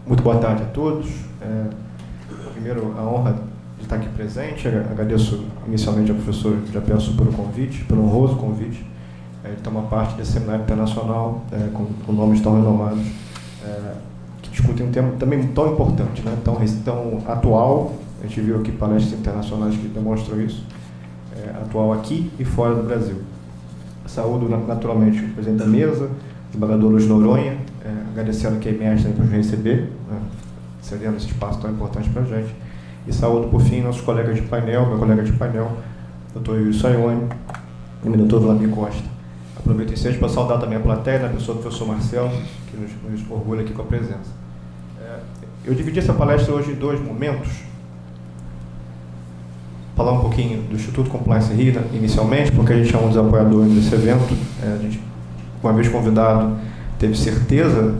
Muito boa tarde a todos. Primeiro, a honra de estar aqui presente. Agradeço inicialmente ao professor Japelso pelo convite, pelo honroso convite de tomar parte desse seminário internacional com nomes tão renomados, que discutem um tema também tão importante, né? tão atual. A gente viu aqui palestras internacionais que demonstram isso, atual aqui e fora do Brasil. Saúdo naturalmente o presidente da mesa, o desembargador Luiz Noronha, agradecendo aqui a IMERS por nos receber, cedendo esse espaço tão importante para a gente. E saúdo, por fim, nossos colegas de painel, meu colega de painel, Dr. Yuri Sayone e o Dr. Vladimir Costa. Aproveito esse para saudar também a plateia, na pessoa do professor Marcelo, que nos orgulha aqui com a presença. Eu dividi essa palestra hoje em dois momentos. Falar um pouquinho do Instituto Compliance Rio, inicialmente, porque a gente é um dos apoiadores desse evento. A gente, uma vez convidado, teve certeza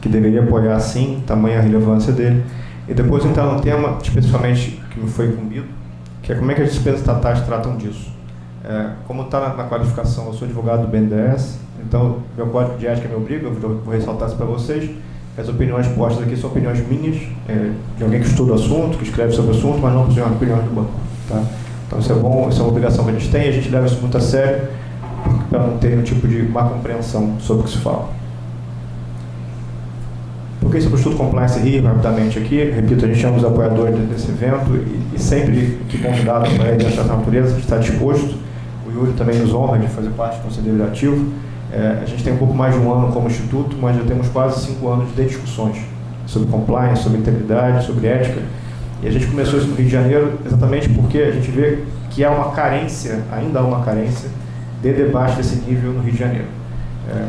que deveria apoiar, sim, tamanha a relevância dele. E depois entrar no tema, especificamente, que me foi incumbido, que é como é que as despesas estatais tratam disso. Como está na qualificação, eu sou advogado do BNDES, então meu código de ética me obriga, eu vou ressaltar isso para vocês. As opiniões postas aqui são opiniões minhas, de alguém que estuda o assunto, que escreve sobre o assunto, mas não opiniões do banco. Tá? Então isso é bom, isso é uma obrigação que a gente tem, e a gente leva isso muito a sério, para não ter nenhum tipo de má compreensão sobre o que se fala. Por que isso é o Instituto Compliance Rio, rapidamente aqui? Repito, a gente é um dos apoiadores desse evento e sempre que convidado para ele dessa natureza, a gente está disposto. O Yuri também nos honra de fazer parte do Conselho Deliberativo. A gente tem um pouco mais de um ano como Instituto, mas já temos quase 5 anos de discussões sobre compliance, sobre integridade, sobre ética. E a gente começou isso no Rio de Janeiro exatamente porque a gente vê que há uma carência, ainda há uma carência, de debate desse nível no Rio de Janeiro.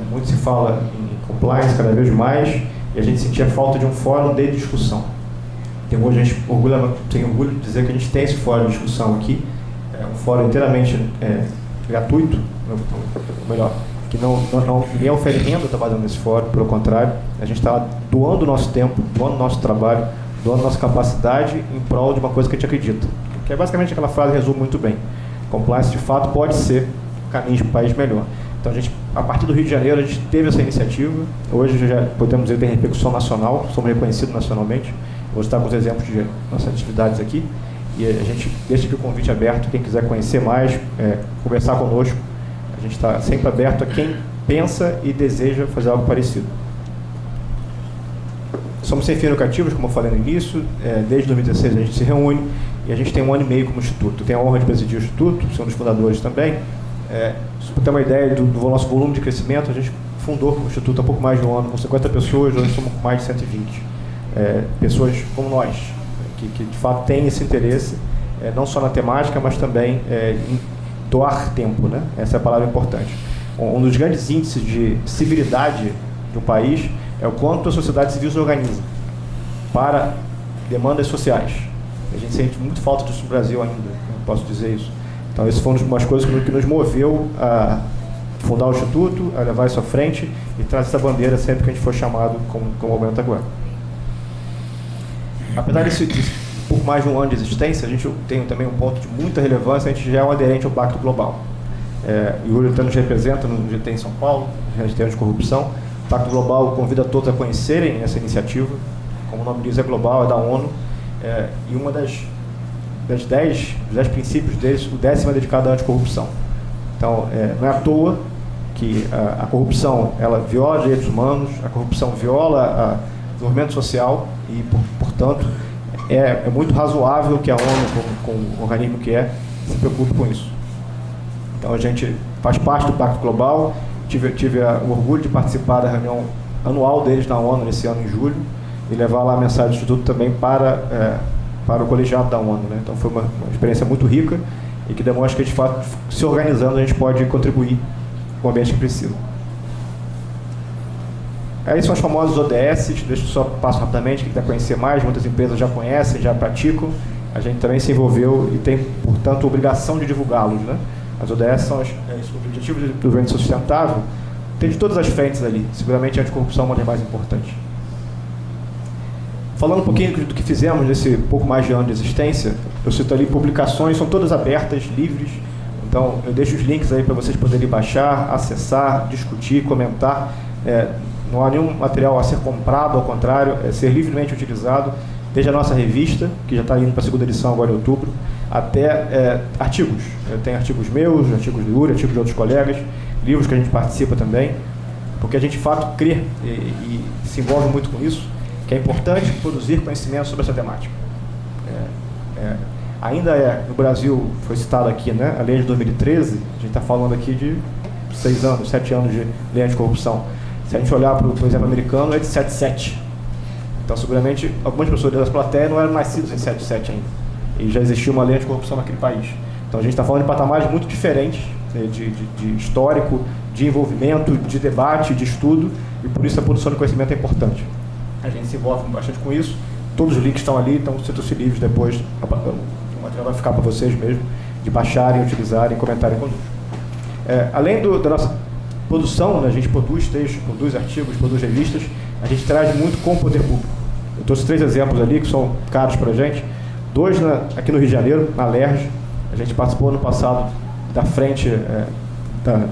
Muito se fala em compliance cada vez mais, e a gente sentia falta de um fórum de discussão. Hoje a gente tem orgulho de dizer que a gente tem esse fórum de discussão aqui, um fórum inteiramente gratuito, ou melhor, que ninguém oferece renda trabalhando nesse fórum, pelo contrário, a gente está doando o nosso tempo, doando o nosso trabalho, doando a nossa capacidade em prol de uma coisa que a gente acredita. Que é basicamente aquela frase que resume muito bem. Compliance, de fato, pode ser o caminho de um país melhor. Então, a partir do Rio de Janeiro, a gente teve essa iniciativa. Hoje já podemos dizer que tem repercussão nacional, somos reconhecidos nacionalmente. Vou estar com os exemplos de nossas atividades aqui. E a gente deixa aqui o convite aberto, quem quiser conhecer mais, conversar conosco. A gente está sempre aberto a quem pensa e deseja fazer algo parecido. Somos sem fins lucrativos, como eu falei no início. Desde 2016 a gente se reúne e a gente tem 1 ano e meio como Instituto. Tenho a honra de presidir o Instituto, sou um dos fundadores também. Para ter uma ideia do nosso volume de crescimento, a gente fundou o Instituto há pouco mais de um ano, com 50 pessoas, hoje somos com mais de 120. Pessoas como nós, que de fato têm esse interesse, não só na temática, mas também em doar tempo, né? Essa é a palavra importante. Um dos grandes índices de civilidade de um país é o quanto a sociedade civil se organiza para demandas sociais. A gente sente muito falta disso no Brasil ainda, não posso dizer isso. Então, isso foi uma das coisas que nos moveu a fundar o Instituto, a levar isso à frente e trazer essa bandeira sempre que a gente for chamado, como o momento agora. Apesar desse pouco mais de um ano de existência, a gente tem também um ponto de muita relevância, a gente já é um aderente ao Pacto Global. O Yuri nos representa no GT em São Paulo, no GT anticorrupção. O Pacto Global convida todos a conhecerem essa iniciativa. Como o nome diz, é global, é da ONU. E uma dos 10 princípios deles, o 10º é dedicado à anticorrupção. Então, não é à toa que a corrupção ela viola direitos humanos, a corrupção viola o desenvolvimento social e, portanto, é muito razoável que a ONU, como o organismo que se preocupe com isso. Então, a gente faz parte do Pacto Global. Tive o orgulho de participar da reunião anual deles na ONU nesse ano, em julho, e levar lá a mensagem do Instituto também para o colegiado da ONU. Né? Então, foi uma experiência muito rica e que demonstra que, de fato, se organizando, a gente pode contribuir com o ambiente que precisa. Aí são os famosos ODS, deixa eu só passo rapidamente, quem quiser conhecer mais, muitas empresas já conhecem, já praticam. A gente também se envolveu e tem, portanto, obrigação de divulgá-los. Né? As ODS são os Objetivos de Desenvolvimento Sustentável. Tem de todas as frentes ali. Seguramente a anticorrupção é uma das mais importantes. Falando um pouquinho do que fizemos nesse pouco mais de ano de existência, eu cito ali publicações, são todas abertas, livres. Então, eu deixo os links aí para vocês poderem baixar, acessar, discutir, comentar. Não há nenhum material a ser comprado, ao contrário, é ser livremente utilizado, desde a nossa revista, que já está indo para a segunda edição agora em outubro, até artigos. Tem artigos meus, artigos do Yuri, artigos de outros colegas, livros que a gente participa também, porque a gente, de fato, crê e se envolve muito com isso, que é importante produzir conhecimento sobre essa temática. Ainda no Brasil, foi citado aqui, né, a lei de 2013, a gente está falando aqui de 6 anos, 7 anos de lei anticorrupção. Se a gente olhar para o exemplo americano, é de 77. Então, seguramente, algumas pessoas da plateia não eram nascidas em 77 ainda. E já existia uma lei anticorrupção naquele país. Então, a gente está falando de patamares muito diferentes, de histórico, de envolvimento, de debate, de estudo, e por isso a produção de conhecimento é importante. A gente se envolve bastante com isso. Todos os links estão ali, então sintam-se livres depois. O material vai ficar para vocês mesmo, de baixarem, utilizarem, comentarem conosco. Além da nossa produção, né, a gente produz textos, produz artigos, produz revistas, a gente traz muito com o poder público. Eu trouxe 3 exemplos ali que são caros para a gente. 2 aqui no Rio de Janeiro, na LERJ. A gente participou no passado da frente da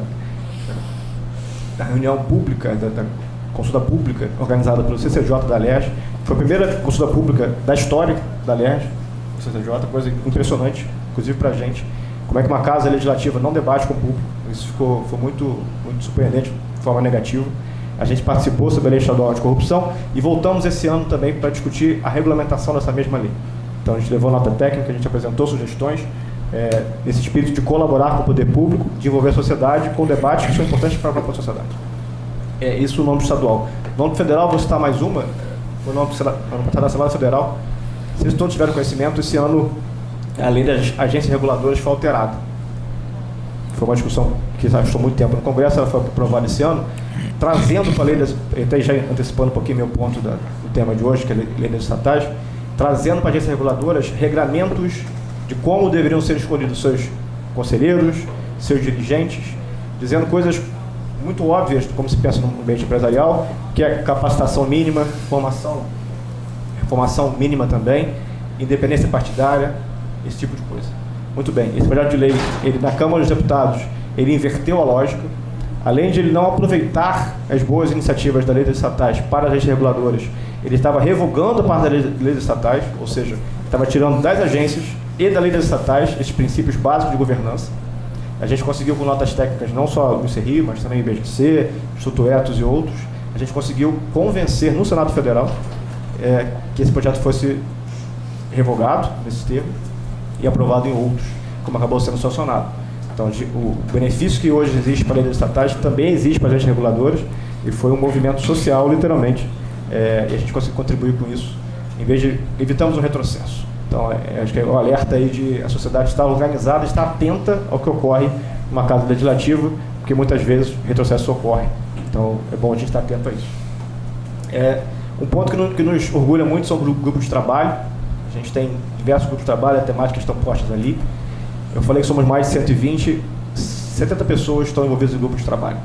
reunião pública, da consulta pública organizada pelo CCJ da LERJ. Foi a primeira consulta pública da história da LERJ, o CCJ, coisa impressionante, inclusive para a gente. Como é que uma casa legislativa não debate com o público? Isso foi muito surpreendente, de forma negativa. A gente participou sobre a Lei Estadual Anticorrupção e voltamos esse ano também para discutir a regulamentação dessa mesma lei. Então, a gente levou nota técnica, a gente apresentou sugestões, nesse espírito de colaborar com o poder público, de envolver a sociedade com debates que são importantes para a própria sociedade. Isso no âmbito estadual. No âmbito federal, vou citar mais uma. No âmbito da Assembleia Federal, vocês todos tiveram conhecimento, esse ano a lei das agências reguladoras foi alterada. Foi uma discussão que estou muito tempo no Congresso, ela foi aprovada esse ano, trazendo para a lei, até já antecipando um pouquinho meu ponto do tema de hoje, que é a lei das estatais, trazendo para agências reguladoras regramentos de como deveriam ser escolhidos seus conselheiros, seus dirigentes, dizendo coisas muito óbvias, como se pensa no ambiente empresarial, que é capacitação mínima, formação mínima também, independência partidária, esse tipo de coisa. Muito bem, esse projeto de lei, ele, na Câmara dos Deputados, ele inverteu a lógica, além de ele não aproveitar as boas iniciativas da lei das estatais para as agências reguladoras, ele estava revogando a parte da lei das estatais, ou seja, estava tirando das agências e da lei das estatais esses princípios básicos de governança. A gente conseguiu, com notas técnicas, não só o ICRI, mas também o IBGC, Instituto Etos e outros, a gente conseguiu convencer no Senado Federal que esse projeto fosse revogado, nesse termo, e aprovado em outros, como acabou sendo sancionado. Então, o benefício que hoje existe para a lei das estatais também existe para as agências reguladoras, e foi um movimento social, literalmente, e a gente conseguiu contribuir com isso, em vez de evitamos um retrocesso. Então, acho que é o alerta aí de a sociedade estar organizada, estar atenta ao que ocorre numa casa legislativa, porque muitas vezes o retrocesso ocorre. Então, é bom a gente estar atento a isso. Um ponto que nos orgulha muito são grupos de trabalho. A gente tem diversos grupos de trabalho, as temáticas estão postas ali. Eu falei que somos mais de 120, 70 pessoas estão envolvidas em grupos de trabalho,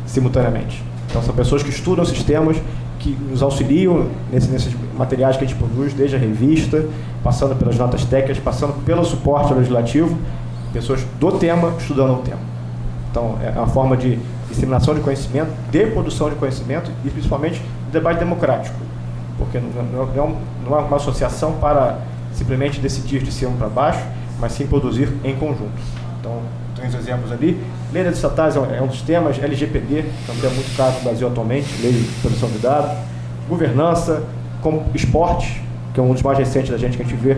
simultaneamente. Então, são pessoas que estudam sistemas, que nos auxiliam nesses materiais que a gente produz, desde a revista, passando pelas notas técnicas, passando pelo suporte legislativo, pessoas do tema estudando o tema. Então, é uma forma de disseminação de conhecimento, de produção de conhecimento e, principalmente, de debate democrático, porque não é uma associação para simplesmente decidir de cima para baixo, mas sim produzir em conjunto. Então, tem os exemplos ali. Lei das estatais é um dos temas, LGPD, que é um tema muito caro no Brasil atualmente, Lei de Proteção de Dados, governança, como esporte, que é um dos mais recentes da gente, que a gente vê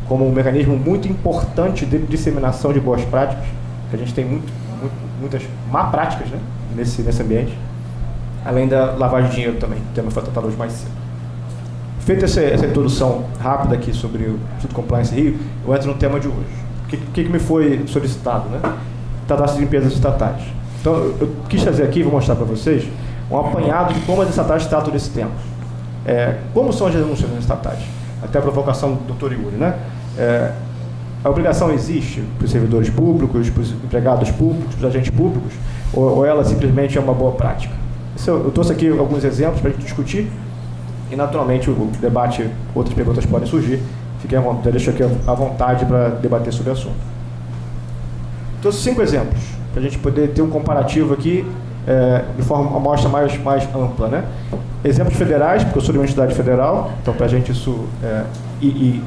como um mecanismo muito importante de disseminação de boas práticas, que a gente tem muitas má práticas, né, nesse ambiente, além da lavagem de dinheiro também, o tema foi tratado hoje mais cedo. Feita essa introdução rápida aqui sobre o Instituto Compliance Rio, eu entro no tema de hoje. O que me foi solicitado, né? Tratar-se de empresas estatais. Então, eu quis trazer aqui, vou mostrar para vocês, um apanhado de como as estatais tratam desse tema. Como são as denúncias das estatais? Até a provocação do Dr. Yuri, né? A obrigação existe para os servidores públicos, para os empregados públicos, para os agentes públicos, ou ela simplesmente é uma boa prática? Eu trouxe aqui alguns exemplos para a gente discutir e, naturalmente, o debate, outras perguntas podem surgir. Fiquem à vontade, deixo aqui à vontade para debater sobre o assunto. Trouxe 5 exemplos, para a gente poder ter um comparativo aqui de forma, uma amostra mais ampla, né? Exemplos federais, porque eu sou de uma entidade federal, então para a gente isso,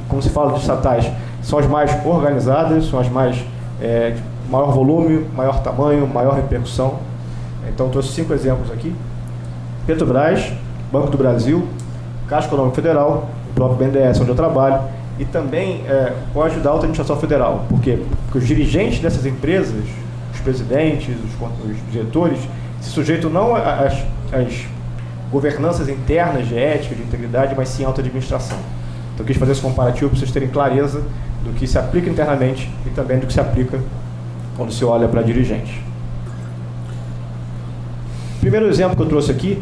como se fala de estatais, são as mais organizadas, são as mais de maior volume, maior tamanho, maior repercussão. Então trouxe 5 exemplos aqui: Petrobras, Banco do Brasil, Caixa Econômica Federal, o próprio BNDES, onde eu trabalho, e também o Código da Alta Administração Federal. Por quê? Porque os dirigentes dessas empresas, os presidentes, os diretores, se sujeitam não às governanças internas de ética, de integridade, mas sim à alta administração. Então eu quis fazer esse comparativo para vocês terem clareza do que se aplica internamente e também do que se aplica quando se olha para dirigente. O primeiro exemplo que eu trouxe aqui,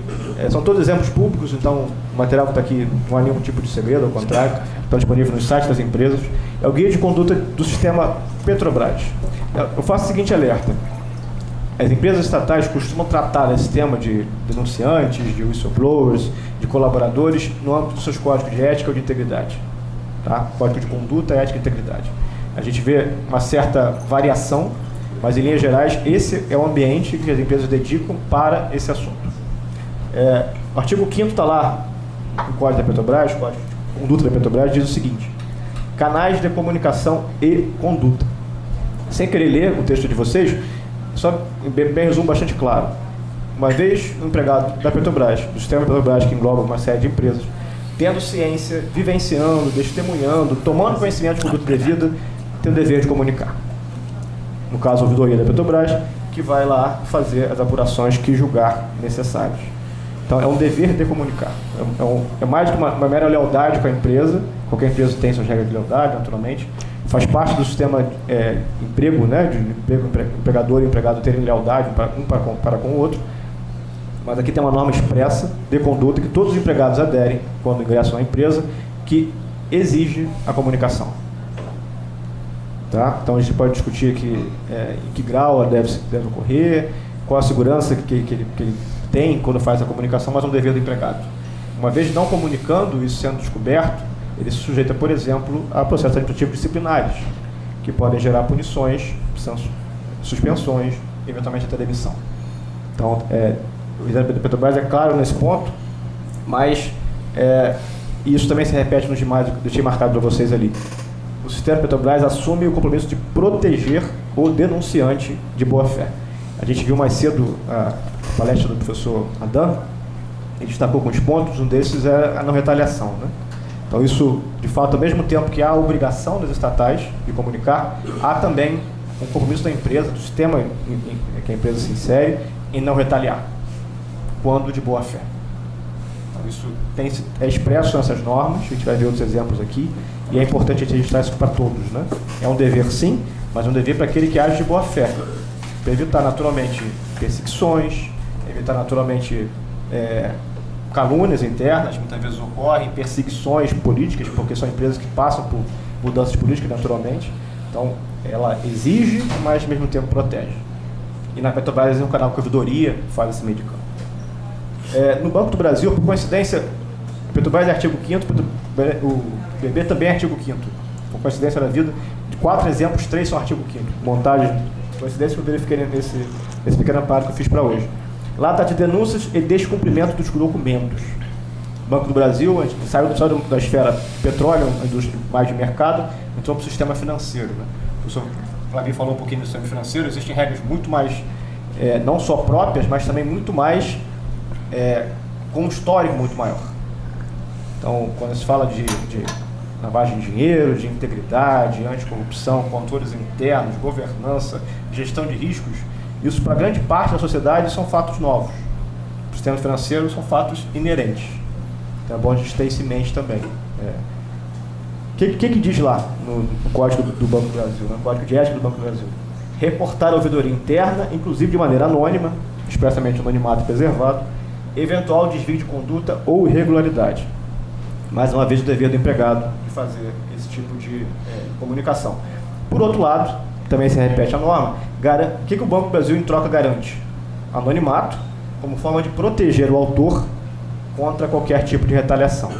são todos exemplos públicos, então o material que está aqui não há nenhum tipo de segredo, ao contrário, estão disponíveis no site das empresas. É o guia de conduta do sistema Petrobras. Eu faço o seguinte alerta: as empresas estatais costumam tratar esse tema de denunciantes, de whistleblowers, de colaboradores, no âmbito dos seus códigos de ética ou de integridade. Tá? Código de conduta, ética e integridade. A gente vê uma certa variação, mas em linhas gerais, esse é o ambiente que as empresas dedicam para esse assunto. O artigo 5º está lá no Código da Petrobras, o Código de Conduta da Petrobras, diz o seguinte: canais de comunicação e conduta. Sem querer ler o texto de vocês, só bem resumo bastante claro. Uma vez um empregado da Petrobras, do sistema Petrobras, que engloba uma série de empresas, tendo ciência, vivenciando, testemunhando, tomando conhecimento de conduta devida, tem o dever de comunicar. No caso, a ouvidoria da Petrobras, que vai lá fazer as apurações que julgar necessárias. Então, é um dever de comunicar. É mais do que uma mera lealdade com a empresa. Qualquer empresa tem suas regras de lealdade, naturalmente. Faz parte do sistema emprego, né, de empregador e empregado terem lealdade um para com o outro. Mas aqui tem uma norma expressa de conduta que todos os empregados aderem quando ingressam na empresa, que exige a comunicação. Tá? Então a gente pode discutir aqui em que grau ela deve ocorrer, qual a segurança que ele tem quando faz a comunicação, mas é um dever do empregado. Uma vez não comunicando, isso sendo descoberto, ele se sujeita, por exemplo, a processos administrativos disciplinares, que podem gerar punições, suspensões, eventualmente até demissão. Então, o exemplo da Petrobras é claro nesse ponto, mas isso também se repete nos demais, eu tinha marcado para vocês ali. O sistema Petrobras assume o compromisso de proteger o denunciante de boa-fé. A gente viu mais cedo a palestra do professor Adam, ele destacou alguns pontos, um desses é a não retaliação, né? Então isso, de fato, ao mesmo tempo que há a obrigação das estatais de comunicar, há também um compromisso da empresa, do sistema que a empresa se insere, em não retaliar, quando de boa-fé. Então isso é expresso nessas normas, a gente vai ver outros exemplos aqui, e é importante a gente registrar isso para todos, né? É um dever sim, mas é um dever para aquele que age de boa-fé, para evitar naturalmente perseguições, evitar naturalmente calúnias internas, muitas vezes ocorrem, perseguições políticas, porque são empresas que passam por mudanças políticas naturalmente. Então, ela exige, mas ao mesmo tempo protege. E na Petrobras é um canal que a ouvidoria faz esse meio de campo. No Banco do Brasil, por coincidência, a Petrobras é artigo 5º, o BB também é artigo 5º. Por coincidência da vida, de 4 exemplos, 3 são artigo 5º. Montagem, coincidência que eu verifiquei nesse pequeno aparato que eu fiz para hoje. Lá está de denúncias e descumprimento dos documentos. O Banco do Brasil, a gente saiu da esfera petróleo, a indústria mais de mercado, entrou para o sistema financeiro, né? O professor Flavio falou um pouquinho do sistema financeiro. Existem regras muito mais, não só próprias, mas também muito mais, com um histórico muito maior. Então, quando se fala de lavagem de dinheiro, de integridade, anticorrupção, controles internos, governança, gestão de riscos, isso para grande parte da sociedade são fatos novos. Para o sistema financeiro são fatos inerentes. Então é bom a gente ter isso em mente também. O que diz lá no Código do Banco do Brasil, no Código de Ética do Banco do Brasil? Reportar a ouvidoria interna, inclusive de maneira anônima, expressamente anonimato preservado, eventual desvio de conduta ou irregularidade. Mais uma vez, o dever do empregado de fazer esse tipo de comunicação. Por outro lado, também se repete a norma, o que o Banco do Brasil em troca garante? Anonimato, como forma de proteger o autor contra qualquer tipo de retaliação.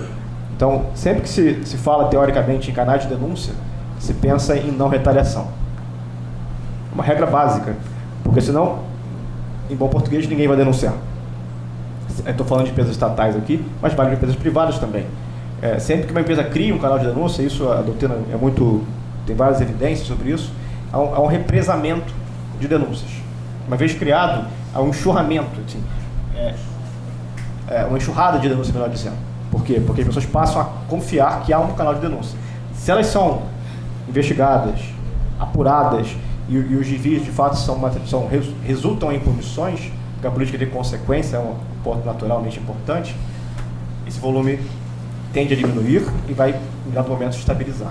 Então, sempre que se fala teoricamente em canais de denúncia, se pensa em não retaliação. Uma regra básica, porque senão, em bom português, ninguém vai denunciar. Estou falando de empresas estatais aqui, mas vale para empresas privadas também. Sempre que uma empresa cria um canal de denúncia, isso a doutrina tem várias evidências sobre isso, há um represamento de denúncias. Uma vez criado, há um enxurramento, assim, uma enxurrada de denúncias, melhor dizendo. Por quê? Porque as pessoas passam a confiar que há um canal de denúncia. Se elas são investigadas, apuradas, e os desvios de fato resultam em punições, porque a política de consequência é um ponto naturalmente importante, esse volume tende a diminuir e vai, em dado momento, se estabilizar.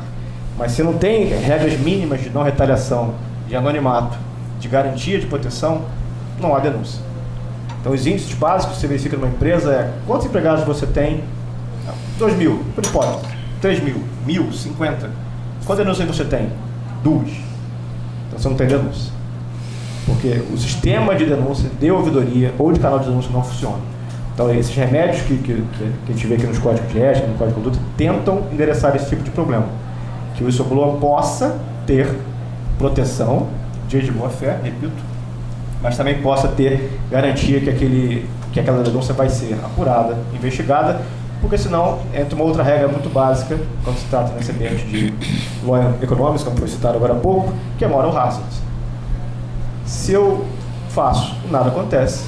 Mas se não tem regras mínimas de não retaliação, de anonimato, de garantia de proteção, não há denúncia. Então, os índices básicos que você verifica numa empresa quantos empregados você tem? 2.000, por hipótese. 3.000, 1.000, 50. Quantas denúncias você tem? 2. Então, você não tem denúncia. Porque o sistema de denúncia de ouvidoria ou de canal de denúncia não funciona. Então, esses remédios que a gente vê aqui nos códigos de ética, no código de conduta, tentam endereçar esse tipo de problema. Que o whistleblower possa ter proteção, de boa-fé, repito, mas também possa ter garantia que aquela denúncia vai ser apurada, investigada, porque senão entra uma outra regra muito básica, quando se trata nesse ambiente de law economics, como foi citado agora há pouco, que é moral hazard. Se eu faço, nada acontece,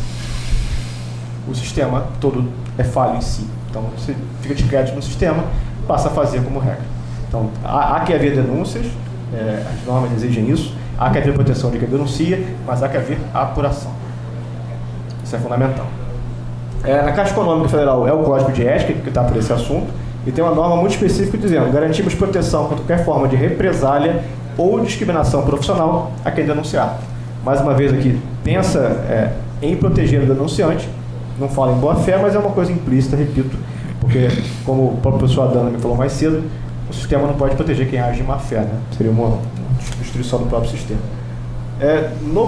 o sistema todo é falho em si. Então, você fica de crédito no sistema, passa a fazer como regra. Então, há que haver denúncias, as normas exigem isso, há que haver proteção de quem denuncia, mas há que haver apuração. Isso é fundamental. Na Caixa Econômica Federal é o Código de Ética que está por esse assunto, e tem uma norma muito específica dizendo: garantimos proteção contra qualquer forma de represália ou discriminação profissional a quem denunciar. Mais uma vez aqui, pensa em proteger o denunciante, não fala em boa-fé, mas é uma coisa implícita, repito, porque, como o próprio professor Adana me falou mais cedo, o sistema não pode proteger quem age de má-fé, né? Seria uma destruição do próprio sistema. No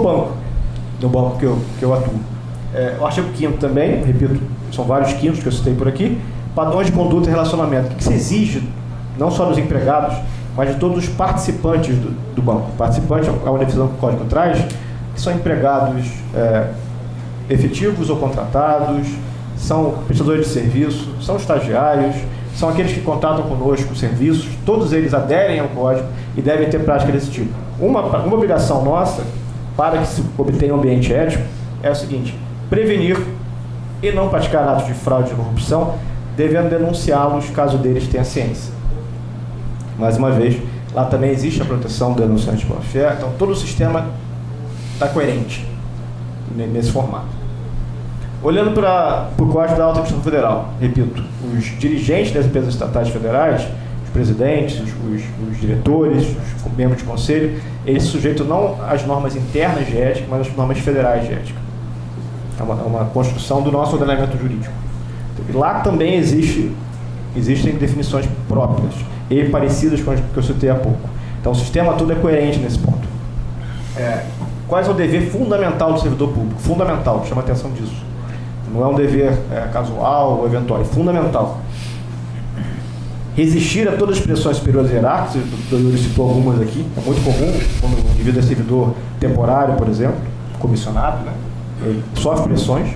banco que eu atuo, o artigo 5º também, repito, são vários quintos que eu citei por aqui, padrões de conduta e relacionamento. O que se exige, não só dos empregados, mas de todos os participantes do banco. Participante é uma definição que o código traz, que são empregados efetivos ou contratados, são prestadores de serviço, são estagiários, são aqueles que contratam conosco serviços, todos eles aderem ao código e devem ter prática desse tipo. Uma obrigação nossa, para que se obtenha um ambiente ético, é o seguinte: prevenir e não praticar atos de fraude e corrupção, devendo denunciá-los caso deles tenha ciência. Mais uma vez, lá também existe a proteção do denunciante de boa-fé, então todo o sistema está coerente nesse formato. Olhando para o Código da Alta Administração Federal, repito, os dirigentes das empresas estatais federais, os presidentes, os diretores, os membros de conselho, eles se sujeitam não às normas internas de ética, mas às normas federais de ética. É uma construção do nosso ordenamento jurídico. Lá também existem definições próprias e parecidas com as que eu citei há pouco. Então o sistema todo é coerente nesse ponto. Qual é o dever fundamental do servidor público? Fundamental, chama a atenção disso. Não é um dever casual ou eventual, é fundamental. Resistir a todas as pressões superiores hierárquicas, o Yuri citou algumas aqui, é muito comum, quando o indivíduo é servidor temporário, por exemplo, comissionado, né? Ele sofre pressões,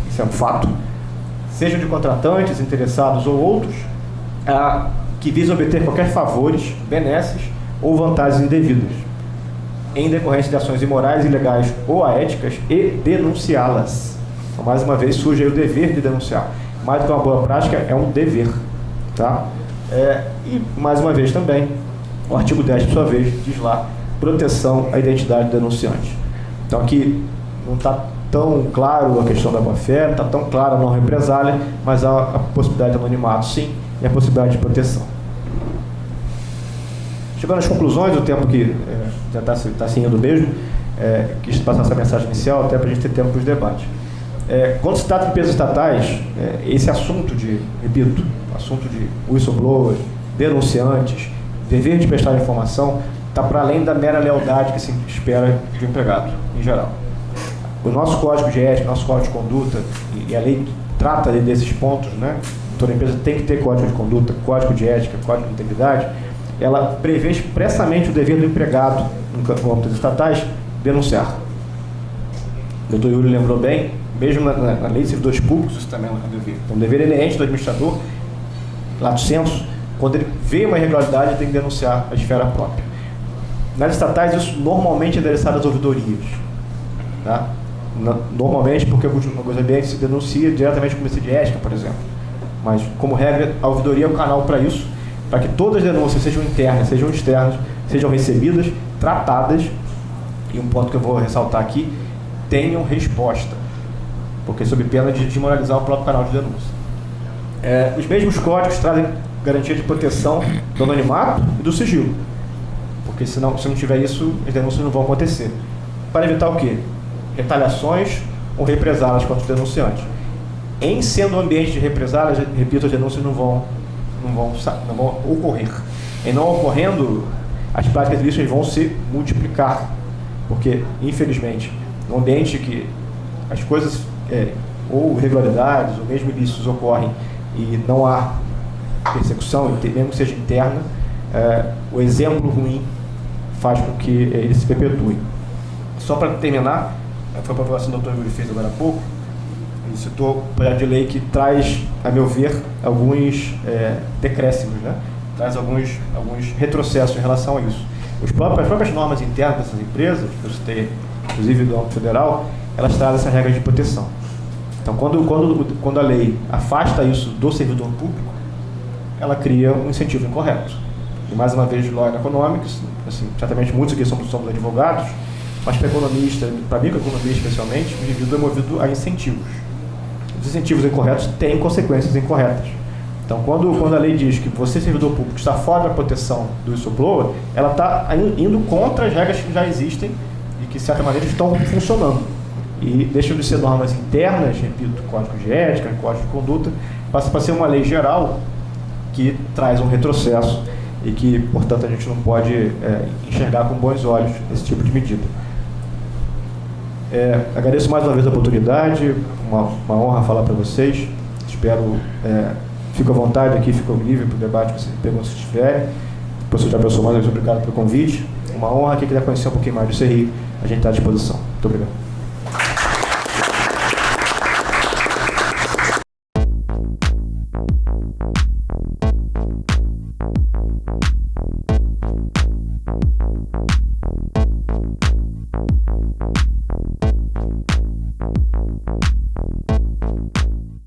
isso é um fato, sejam de contratantes, interessados ou outros, que visam obter qualquer favores, benesses ou vantagens indevidas, em decorrência de ações imorais, ilegais ou aéticas, e denunciá-las. Então, mais uma vez, surge aí o dever de denunciar. Mais do que uma boa prática, é um dever. Tá? E, mais uma vez também, o artigo 10, por sua vez, diz lá: proteção à identidade do denunciante. Então, aqui não está tão claro a questão da boa-fé, não está tão clara a não represália, mas há a possibilidade de anonimato, sim, e a possibilidade de proteção. Chegando às conclusões, o tempo que já está se indo mesmo, quis passar essa mensagem inicial até para a gente ter tempo para os debates. Quando se trata de empresas estatais, esse assunto de whistleblower, denunciantes, dever de prestar informação, está para além da mera lealdade que se espera de um empregado, em geral. O nosso código de ética, nosso código de conduta, e a lei trata desses pontos, né? Toda empresa tem que ter código de conduta, código de ética, código de integridade. Ela prevê expressamente o dever do empregado, no âmbito estatais, denunciar. O doutor Yuri lembrou bem, mesmo na lei de servidores públicos, isso também é um dever. Então, o dever inerente do administrador, lato sensu, quando ele vê uma irregularidade, ele tem que denunciar a esfera própria. Nas estatais, isso normalmente é endereçado às ouvidorias. Tá? Normalmente, porque o coisa ambiente se denuncia diretamente com o Comitê de Ética, por exemplo. Mas, como regra, a ouvidoria é o canal para isso, para que todas as denúncias, sejam internas, sejam externas, sejam recebidas, tratadas, e um ponto que eu vou ressaltar aqui, tenham resposta, porque sob pena de desmoralizar o próprio canal de denúncia. Os mesmos códigos trazem garantia de proteção do anonimato e do sigilo, porque se não tiver isso, as denúncias não vão acontecer. Para evitar o quê? Retaliações ou represálias contra os denunciantes. Em sendo um ambiente de represálias, repito, as denúncias não vão ocorrer. Em não ocorrendo, as práticas ilícitas vão se multiplicar, porque, infelizmente, no ambiente que as coisas, ou irregularidades, ou mesmo ilícitos ocorrem e não há persecução, mesmo que seja interna, o exemplo ruim faz com que ele se perpetue. Só para terminar, foi a aprovação do Dr. Yuri fez agora há pouco, ele citou o projeto de lei que traz, a meu ver, alguns decréscimos, né? Traz alguns retrocessos em relação a isso. As próprias normas internas dessas empresas, que eu citei, inclusive do âmbito federal, elas trazem essa regra de proteção. Então, quando a lei afasta isso do servidor público, ela cria um incentivo incorreto. E, mais uma vez, law and economics, assim, certamente muitos aqui somos advogados, mas para economista, para microeconomia especialmente, o indivíduo é movido a incentivos. Os incentivos incorretos têm consequências incorretas. Então, quando a lei diz que você, servidor público, está fora da proteção do whistleblower, ela está indo contra as regras que já existem e que, de certa maneira, estão funcionando. E deixam de ser normas internas, repito, código de ética, código de conduta, passa para ser uma lei geral que traz um retrocesso e que, portanto, a gente não pode enxergar com bons olhos esse tipo de medida. Agradeço mais uma vez a oportunidade, uma honra falar para vocês. Espero, fico à vontade aqui, fico livre para o debate que vocês perguntam se tiverem. Professor Jair Pessoa, mais uma vez obrigado pelo convite. Uma honra. Quem quiser conhecer um pouquinho mais do CRI, a gente está à disposição. Muito obrigado.